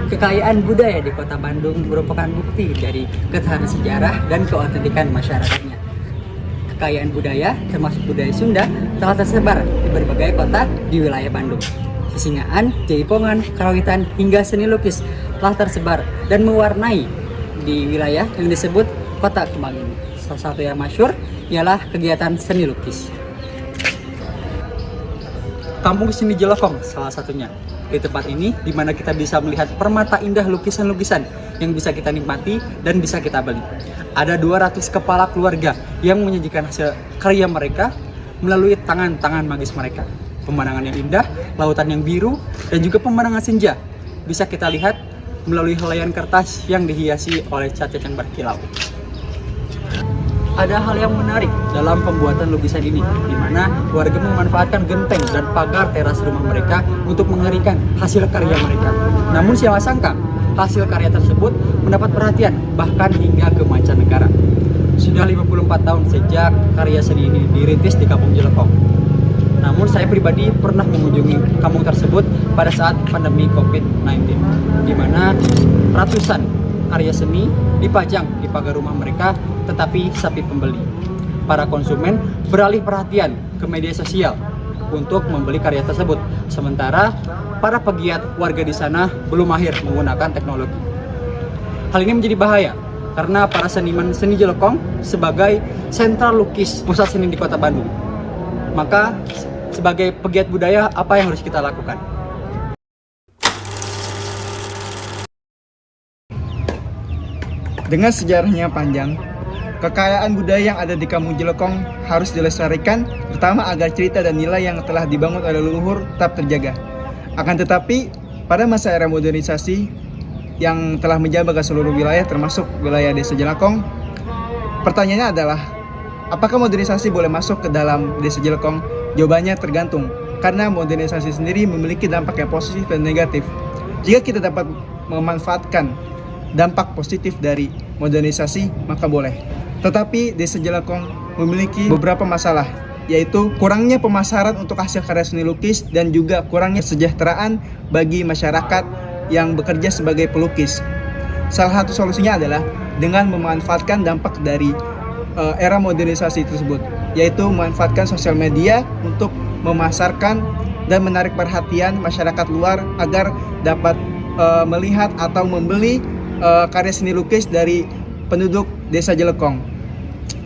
Kekayaan budaya di Kota Bandung merupakan bukti dari ketahanan sejarah dan keautentikan masyarakatnya. Kekayaan budaya, termasuk budaya Sunda, telah tersebar di berbagai kota di wilayah Bandung. Sisingaan, Jaipongan, Karawitan, hingga seni lukis telah tersebar dan mewarnai di wilayah yang disebut Kota Kembang ini. Salah satu yang masyhur ialah kegiatan seni lukis. Kampung Seni Jelekong salah satunya. Di tempat ini, di mana kita bisa melihat permata indah lukisan-lukisan yang bisa kita nikmati dan bisa kita beli. Ada 200 kepala keluarga yang menyajikan hasil karya mereka melalui tangan-tangan magis mereka. Pemandangan yang indah, lautan yang biru, dan juga pemandangan senja bisa kita lihat melalui helaian kertas yang dihiasi oleh cat-cat yang berkilau. Ada hal yang menarik dalam pembuatan lukisan ini, di mana warga memanfaatkan genteng dan pagar teras rumah mereka untuk mengeringkan hasil karya mereka. Namun siapa sangka, hasil karya tersebut mendapat perhatian bahkan hingga ke mancanegara. Sudah 54 tahun sejak karya seni ini dirintis di Kampung Jelekong. Namun saya pribadi pernah mengunjungi kampung tersebut pada saat pandemi COVID-19, di mana ratusan karya seni dipajang di pagar rumah mereka, tetapi sepi pembeli. Para konsumen beralih perhatian ke media sosial untuk membeli karya tersebut, sementara para pegiat warga di sana belum mahir menggunakan teknologi. Hal ini menjadi bahaya karena para seniman seni Jelekong sebagai sentral lukis pusat seni di Kota Bandung. Maka sebagai pegiat budaya, apa yang harus kita lakukan? Dengan sejarahnya panjang, kekayaan budaya yang ada di Kampung Jelekong harus dilestarikan, terutama agar cerita dan nilai yang telah dibangun oleh leluhur tetap terjaga. Akan tetapi, pada masa era modernisasi yang telah menjabat ke seluruh wilayah termasuk wilayah Desa Jelekong, pertanyaannya adalah, apakah modernisasi boleh masuk ke dalam Desa Jelekong? Jawabannya tergantung, karena modernisasi sendiri memiliki dampak yang positif dan negatif. Jika kita dapat memanfaatkan dampak positif dari modernisasi, maka boleh. Tetapi Desa Jelekong memiliki beberapa masalah, yaitu kurangnya pemasaran untuk hasil karya seni lukis dan juga kurangnya kesejahteraan bagi masyarakat yang bekerja sebagai pelukis. Salah satu solusinya adalah dengan memanfaatkan dampak dari era modernisasi tersebut, yaitu memanfaatkan sosial media untuk memasarkan dan menarik perhatian masyarakat luar agar dapat melihat atau membeli karya seni lukis dari penduduk Desa Jelekong.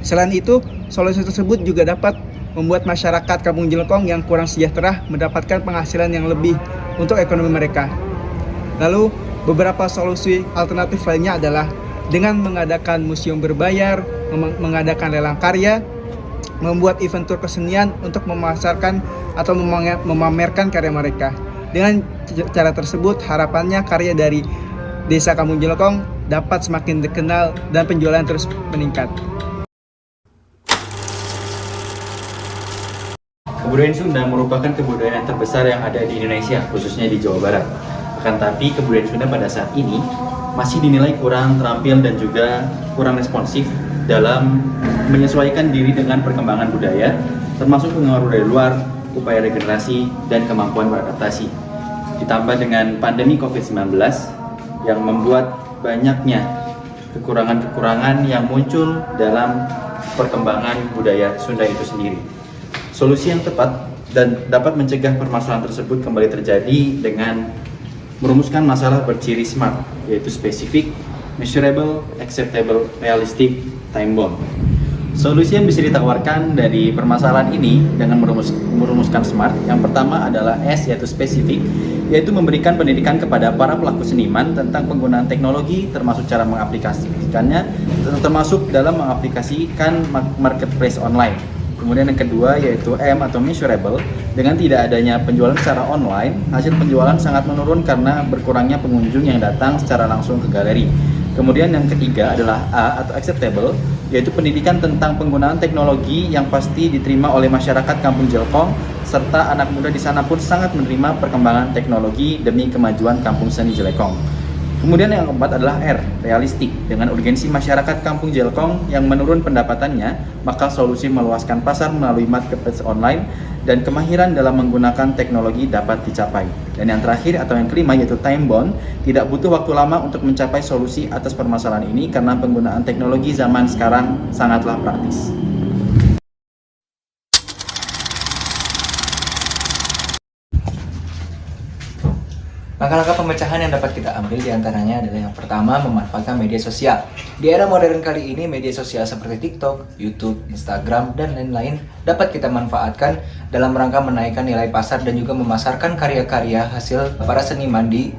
Selain itu, solusi tersebut juga dapat membuat masyarakat Kampung Jelekong yang kurang sejahtera mendapatkan penghasilan yang lebih untuk ekonomi mereka. Lalu, beberapa solusi alternatif lainnya adalah dengan mengadakan museum berbayar, mengadakan lelang karya, membuat event tur kesenian untuk memasarkan atau memamerkan karya mereka. Dengan cara tersebut, harapannya karya dari Desa Kampung Jelekong dapat semakin dikenal dan penjualan terus meningkat. Kebudayaan Sunda merupakan kebudayaan terbesar yang ada di Indonesia, khususnya di Jawa Barat. Akan tapi kebudayaan Sunda pada saat ini masih dinilai kurang terampil dan juga kurang responsif dalam menyesuaikan diri dengan perkembangan budaya, termasuk pengaruh dari luar, upaya regenerasi, dan kemampuan beradaptasi. Ditambah dengan pandemi COVID-19, yang membuat banyaknya kekurangan-kekurangan yang muncul dalam perkembangan budaya Sunda itu sendiri. Solusi yang tepat dan dapat mencegah permasalahan tersebut kembali terjadi dengan merumuskan masalah berciri SMART, yaitu Specific, Measurable, Acceptable, Realistic, Time Bound. Solusi yang bisa ditawarkan dari permasalahan ini dengan merumuskan SMART, yang pertama adalah S, yaitu Specific, yaitu memberikan pendidikan kepada para pelaku seniman tentang penggunaan teknologi, termasuk cara mengaplikasikannya, termasuk dalam mengaplikasikan marketplace online. Kemudian yang kedua yaitu M atau Measurable, dengan tidak adanya penjualan secara online, hasil penjualan sangat menurun karena berkurangnya pengunjung yang datang secara langsung ke galeri. Kemudian yang ketiga adalah A atau Acceptable, yaitu pendidikan tentang penggunaan teknologi yang pasti diterima oleh masyarakat Kampung Jelekong, serta anak muda di sana pun sangat menerima perkembangan teknologi demi kemajuan Kampung Seni Jelekong. Kemudian yang keempat adalah R, realistik. Dengan urgensi masyarakat Kampung Jelekong yang menurun pendapatannya, maka solusi meluaskan pasar melalui marketplace online dan kemahiran dalam menggunakan teknologi dapat dicapai. Dan yang terakhir atau yang kelima yaitu time bound, tidak butuh waktu lama untuk mencapai solusi atas permasalahan ini karena penggunaan teknologi zaman sekarang sangatlah praktis. Langkah-langkah pemecahan yang dapat kita ambil diantaranya adalah yang pertama, memanfaatkan media sosial. Di era modern kali ini, media sosial seperti TikTok, YouTube, Instagram, dan lain-lain dapat kita manfaatkan dalam rangka menaikkan nilai pasar dan juga memasarkan karya-karya hasil para seniman di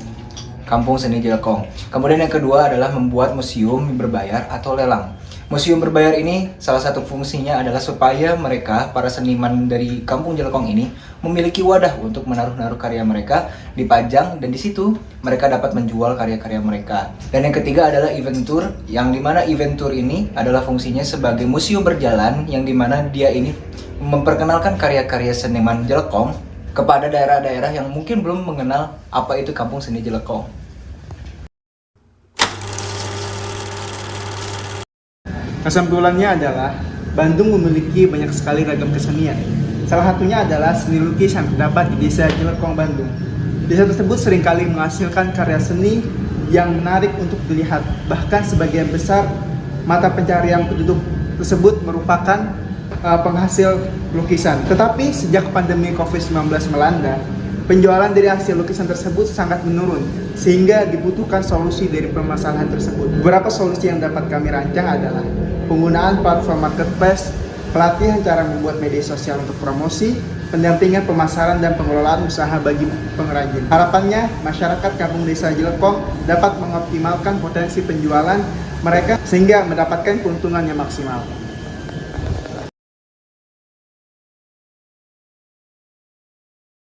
Kampung Seni Jelekong. Kemudian yang kedua adalah membuat museum berbayar atau lelang. Museum berbayar ini salah satu fungsinya adalah supaya mereka, para seniman dari Kampung Jelekong ini, memiliki wadah untuk menaruh-naruh karya mereka, dipajang, dan di situ mereka dapat menjual karya-karya mereka. Dan yang ketiga adalah event tour, yang dimana event tour ini adalah fungsinya sebagai museum berjalan, yang dimana dia ini memperkenalkan karya-karya seniman Jelekong kepada daerah-daerah yang mungkin belum mengenal apa itu Kampung Seni Jelekong. Kesimpulannya adalah Bandung memiliki banyak sekali ragam kesenian. Salah satunya adalah seni lukis yang terdapat di Desa Jelekong, Bandung. Desa tersebut seringkali menghasilkan karya seni yang menarik untuk dilihat. Bahkan sebagian besar mata pencarian penduduk tersebut merupakan penghasil lukisan. Tetapi sejak pandemi COVID-19 melanda, penjualan dari hasil lukisan tersebut sangat menurun, sehingga dibutuhkan solusi dari permasalahan tersebut. Beberapa solusi yang dapat kami rancang adalah penggunaan platform marketplace, pelatihan cara membuat media sosial untuk promosi, pendampingan pemasaran dan pengelolaan usaha bagi pengrajin. Harapannya, masyarakat Kampung Desa Jelekong dapat mengoptimalkan potensi penjualan mereka sehingga mendapatkan keuntungan yang maksimal.